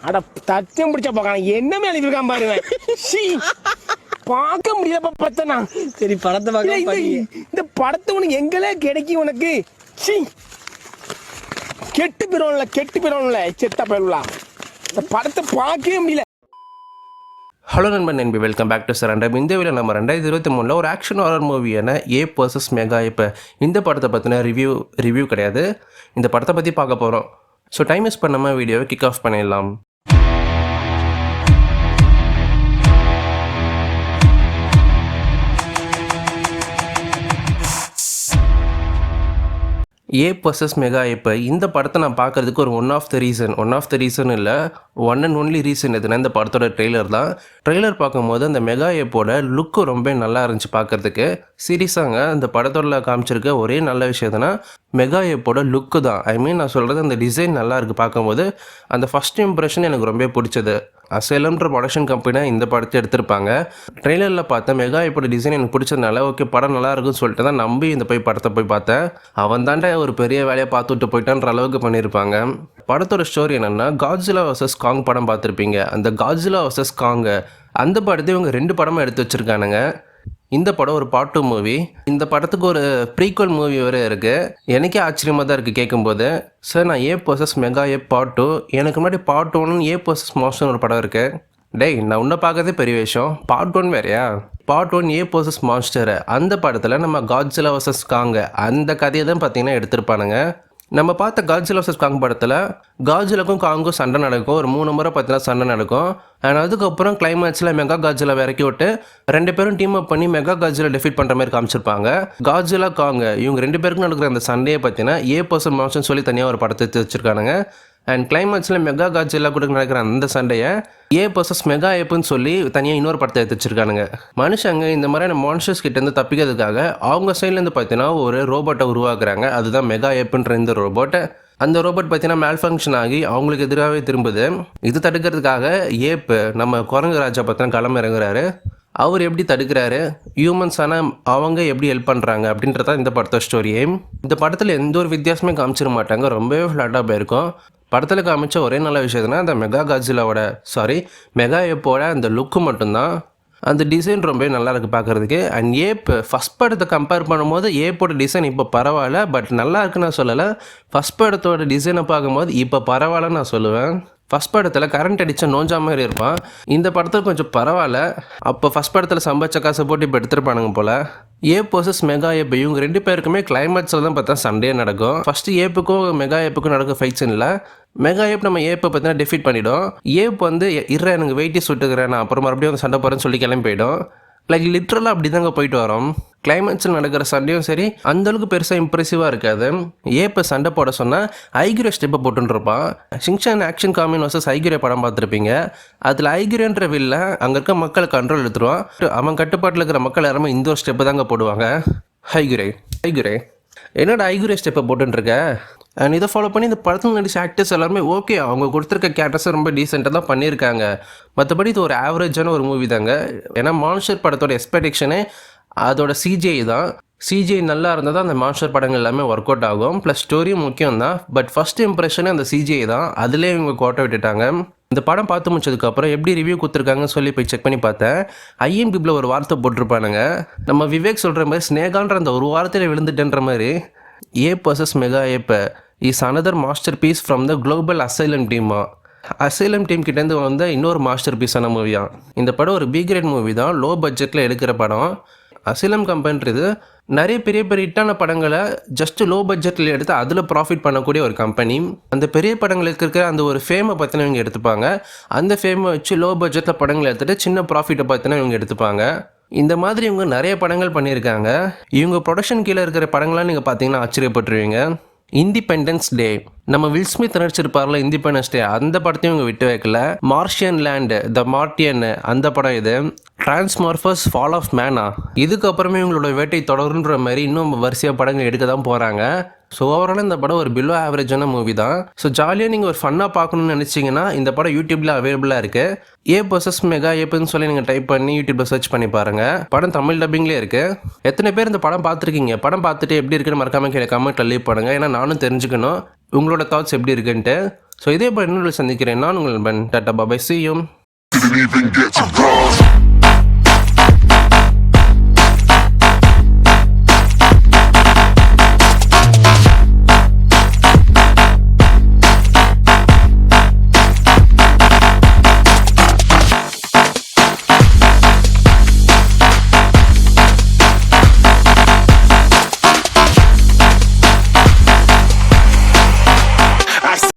அட தச்சம் பிடிச்ச பார்க்கலாம் என்னமே எழுதிருக்கான் பாருவேன். பார்க்க முடியல பத்தனா. சரி படத்தை பார்க்க. இந்த படத்தை உனக்கு எங்களே கிடைக்கும் உனக்கு. கெட்டு போயிடும்ல செத்த போயிடலாம். இந்த படத்தை பார்க்கவே முடியல. ஹலோ நண்பன் நண்பி, வெல்கம் பேக் டு சரண்டம். இந்த வீடியோ நம்ம 2023 ஒரு ஆக்ஷன் ஹாரர் மூவியான ஏப் வர்சஸ் மெகா ஏப் இந்த படத்தை பற்றின ரிவ்யூ கிடையாது, இந்த படத்தை பற்றி பார்க்க போகிறோம். ஸோ டைம் வேஸ்ட் பண்ணாமல் வீடியோவை கிக் ஆஃப் பண்ணிடலாம். ஏப் வர்சஸ் மெகா ஏப் இந்த படத்தை நான் பார்க்குறதுக்கு ஒரு ஒன் ஆஃப் த ரீசன் இல்லை, ஒன் அண்ட் ஒன்லி ரீசன் எதுனா இந்த படத்தோட ட்ரெய்லர் தான். ட்ரெய்லர் பார்க்கும்போது அந்த மெகா ஏப்போட லுக்கு ரொம்ப நல்லா இருந்துச்சு பார்க்குறதுக்கு. சீரியஸாங்க அந்த படத்தோட காமிச்சிருக்க ஒரே நல்ல விஷயம் எதுனா மெகா ஏப்போட லுக்கு தான். நான் சொல்கிறது அந்த டிசைன் நல்லா இருக்குது பார்க்கும்போது. அந்த ஃபஸ்ட் இம்ப்ரெஷன் எனக்கு ரொம்ப பிடிச்சது. அசேலம்ன்ற ப்ரொடக்ஷன் கம்பெனி இந்த படத்தை எடுத்திருப்பாங்க. ட்ரெய்லரில் பார்த்தேன் மெகா ஏப்போட டிசைன் எனக்கு பிடிச்சதுனால ஓகே படம் நல்லா இருக்குன்னு சொல்லிட்டு தான் நம்பி இந்த படத்தை போய் பார்த்தேன். அவன் தாண்டா ஒரு பெரிய வேலையை பார்த்துட்டு போயிட்டான்ற அளவுக்கு பண்ணியிருப்பாங்க. படத்தோட ஸ்டோரி என்னென்னா, காட்ஜிலா வர்சஸ் காங் படம் பார்த்துருப்பீங்க. அந்த காட்ஜிலா வர்சஸ் காங் அந்த படத்தை இவங்க 2 படமாக எடுத்து வச்சுருக்கானுங்க. இந்த படம் ஒரு பார்ட் 2 மூவி. இந்த படத்துக்கு ஒரு ப்ரீக்வல் மூவி வேறு இருக்குது. எனக்கே ஆச்சரியமாக தான் இருக்குது கேட்கும்போது. சார் நான் ஏப் வர்சஸ் மெகா ஏப் பார்ட் 2, எனக்கு முன்னாடி பார்ட் 1 ஏப் வர்சஸ் மாஸ்டர்னு ஒரு படம் இருக்குது. டேய் நான் உன்னை பார்க்கறதே பெரிய விஷயம், பார்ட் 1 வேறையா? பார்ட் 1 ஏப் வர்சஸ் மாஸ்டர் அந்த படத்தில் நம்ம காட்ஜிலா வர்சஸ் காங் அந்த கதையை தான் பார்த்தீங்கன்னா எடுத்திருப்பானுங்க. நம்ம பார்த்த காட்ஜிலா வர்சஸ் காங் படத்தில் காட்ஜிலாக்கும் காங்கும் சண்டை நடக்கும், ஒரு 3 முறை பார்த்தீங்கன்னா சண்டை நடக்கும். அண்ட் அதுக்கப்புறம் கிளைமேக்ஸில் மெகா காட்ஜிலா இறக்கி விட்டு 2 பேரும் டீம் அப் பண்ணி மெகா காட்ஜிலா டிஃபீட் பண்ணுற மாதிரி காமிச்சிருப்பாங்க. காட்ஜிலா காங் இவங்க 2 பேருக்கும் நடக்கிற அந்த சண்டையை பார்த்தீங்கன்னா ஏப் வர்சஸ் மாஸ்டர்னு சொல்லி தனியாக ஒரு படத்தை எடுத்து வச்சுருக்கானுங்க. அண்ட் கிளைமேக்ஸில் மெகா காட்ஜிலா கூட நடக்கிற அந்த சண்டையை ஏப் வர்சஸ் மெகா ஏப்புன்னு சொல்லி தனியாக இன்னொரு படத்தை எடுத்து வச்சிருக்கானுங்க. மனுஷங்க இந்த மாதிரியான மான்ஸ்டர்ஸ் கிட்டேருந்து தப்பிக்கிறதுக்காக அவங்க சைட்லேருந்து பார்த்தீங்கன்னா ஒரு ரோபோட்டை உருவாக்குறாங்க. அதுதான் மெகா ஏப்புன்ற இந்த ரோபோட்டை. அந்த ரோபோட் பார்த்தீங்கன்னா மேல் ஃபங்க்ஷன் ஆகி அவங்களுக்கு எதிராகவே திரும்புது. இது தடுக்கிறதுக்காக ஏப் நம்ம குரங்கு ராஜா பார்த்தீங்கன்னா களம் இறங்குறாரு. அவர் எப்படி தடுக்கிறாரு, ஹியூமன்ஸான அவங்க எப்படி ஹெல்ப் பண்ணுறாங்க அப்படின்றத இந்த படத்தோட ஸ்டோரியே. இந்த படத்தில் எந்த ஒரு வித்தியாசமே காமிச்சிட மாட்டாங்க, ரொம்பவே ஃப்ளாட்டாக போயிருக்கும். படத்தில் காமிச்ச ஒரே நல்ல விஷயம்னா அந்த மெகா ஏப்போட அந்த லுக்கு மட்டும்தான். அந்த டிசைன் ரொம்ப நல்லா இருக்குது பார்க்குறதுக்கு. அண்ட் ஏப் ஃபஸ்ட் படத்தை கம்பேர் பண்ணும்போது ஏப்போட டிசைன் இப்போ பரவாயில்ல, பட் நல்லா இருக்குன்னு நான் சொல்லலை. ஃபஸ்ட் படத்தோட டிசைனை பார்க்கும்போது இப்போ பரவாயில்லன்னு நான் சொல்லுவேன். ஃபஸ்ட் படத்தில் கரண்ட் அடித்த நோஞ்சா மாதிரி இருப்பான். இந்த படத்தில் கொஞ்சம் பரவாயில்ல. அப்போ ஃபஸ்ட் படத்தில் சம்பாதிச்ச காசை போட்டு இப்போ எடுத்துருப்பானுங்க போல். ஏப் வர்சஸ் மெகா ஏப் இவங்க 2 பேருக்குமே கிளைமேக்ஸில் தான் பார்த்தா சண்டே நடக்கும். ஃபஸ்ட்டு ஏப்புக்கும் மெகா ஏப்புக்கும் நடக்கும் ஃபைட்ஸ் இல்லை. மெகா ஏப் நம்ம ஏப்பை பார்த்தீங்கன்னா டிஃபீட் பண்ணிவிடும். ஏப் எனக்கு வெயிட்டே சுட்டுக்கிறேன், நான் அப்புறம் மறுபடியும் சண்டை போகிறேன்னு சொல்லி கிளம்பி போயிடும். லைக் லிட்ரலாக அப்படி தாங்க போயிட்டு வரோம். கிளைமேக்ஸில் நடக்கிற சண்டையும் சரி அந்தளவுக்கு பெருசாக இம்ப்ரெசிவாக இருக்காது. ஏப்பை சண்டை போட சொன்னால் ஐகிரோ ஸ்டெப்பை போட்டுருப்பான். ஷிங்சான் ஆக்ஷன் காமின் வர்சஸ் ஐகிரோ படம் பார்த்துருப்பீங்க. அதில் ஐகிரோன்ற வில்ல அங்கே இருக்க மக்களை கண்ட்ரோல் எடுத்துருவான். அவன் கட்டுப்பாட்டில் இருக்கிற மக்கள் எல்லாருமே இந்த ஒரு ஸ்டெப்பு தாங்க போடுவாங்க. ஐகிரே என்னோட ஐகிரோ ஸ்டெப்பை போட்டுருக்க. அண்ட் இதை ஃபாலோ பண்ணி இந்த படத்தில் நடிச்ச ஆக்டர்ஸ் எல்லாருமே ஓகே, அவங்க கொடுத்துருக்க கேரக்டர்ஸை ரொம்ப டீசெண்டாக தான் பண்ணியிருக்காங்க. மற்றபடி இது ஒரு ஆவரேஜான ஒரு மூவி தாங்க. ஏன்னா மான்ஸ்டர் படத்தோட எக்ஸ்பெக்டேஷனே அதோட சிஜிஐ தான். சிஜிஐ நல்லா இருந்தால் தான் அந்த மான்ஸ்டர் படங்கள் எல்லாமே ஒர்க் அவுட் ஆகும். ப்ளஸ் ஸ்டோரியும் முக்கியம் தான், பட் ஃபஸ்ட் இம்ப்ரெஷனே அந்த சிஜிஐ தான். அதிலே இவங்க கோட்டை விட்டுட்டாங்க. இந்த படம் பார்த்து முடிச்சதுக்கப்புறம் எப்படி ரிவ்யூ கொடுத்துருக்காங்கன்னு சொல்லி போய் செக் பண்ணி பார்த்தேன். IMDbல ஒரு வார்த்தை போட்டிருப்பானுங்க, நம்ம விவேக் சொல்கிற மாதிரி ஸ்னேகான்ற அந்த ஒரு வார்த்தையில் விழுந்துட்டேன்ற மாதிரி. Ape versus mega ape is another masterpiece from the global asylum டீமா. அசைலம் டீம் கிட்டேருந்து வந்த இன்னொரு மாஸ்டர் பீஸான மூவியா. இந்த படம் ஒரு பி கிரேட் மூவி தான், லோ பட்ஜெட்டில் எடுக்கிற படம். அசைலம் கம்பெனின்றது நிறைய பெரிய ஹிட்டான படங்களை ஜஸ்ட் லோ பட்ஜெட்டில் எடுத்து அதில் ப்ராஃபிட் பண்ணக்கூடிய ஒரு கம்பெனி. அந்த பெரிய படங்களுக்கு இருக்கிற அந்த ஒரு ஃபேமை பற்றின இவங்க எடுத்துப்பாங்க. அந்த ஃபேமை வச்சு லோ பட்ஜெட்டில் படங்களை எடுத்துகிட்டு சின்ன ப்ராஃபிட்டை பற்றின இவங்க எடுத்துப்பாங்க. இந்த மாதிரி இவங்க நிறைய படங்கள் பண்ணியிருக்காங்க. இவங்க ப்ரொடக்ஷன் கீழே இருக்கிற படங்கள்லாம் நீங்கள் பார்த்தீங்கன்னா ஆச்சரியப்பட்டுருவீங்க. இண்டிபெண்டன்ஸ் டே, நம்ம வில் ஸ்மித் நடிச்சிருப்பார்ல இண்டிபெண்டன்ஸ் டே, அந்த படத்தையும் இவங்க விட்டு வைக்கல. மார்ஷியன் லேண்ட் த மார்டியன் அந்த படம் இது. டிரான்ஸ்மார்ஃபர்ஸ் ஃபால் ஆஃப் மேனா, இதுக்கப்புறமே இவங்களோட வேட்டை தொடருன்ற மாதிரி இன்னும் வரிசையாக படங்கள் எடுக்க தான் போகிறாங்க. ஸோ ஓவரால் இந்த படம் ஒரு பிலோ ஆவரேஜான மூவி தான். ஸோ ஜாலியாக நீங்கள் ஒரு ஃபன்னாக பார்க்கணுன்னு நினச்சிங்கன்னா இந்த படம் யூடியூப்பில் அவைலபிளாக இருக்குது. ஏப் வர்சஸ் மெகா ஏப்புன்னு சொல்லி நீங்கள் டைப் பண்ணி யூடியூப்பில் சர்ச் பண்ணி பாருங்கள். படம் தமிழ் டப்பிங்லேயே இருக்குது. எத்தனை பேர் இந்த படம் பார்த்துருக்கீங்க? படம் பார்த்துட்டு எப்படி இருக்குன்னு மறக்காமல் கமெண்ட்டில் லீவ் பண்ணுங்கள். ஏன்னா நானும் தெரிஞ்சுக்கணும் உங்களோட தாட்ஸ் எப்படி இருக்குன்ட்டு. ஸோ இதே போல் இன்னொரு சந்திக்கிறேன் நான் உங்கள் நண்பன் tata பாபாய் see you. Didn't even get to cross.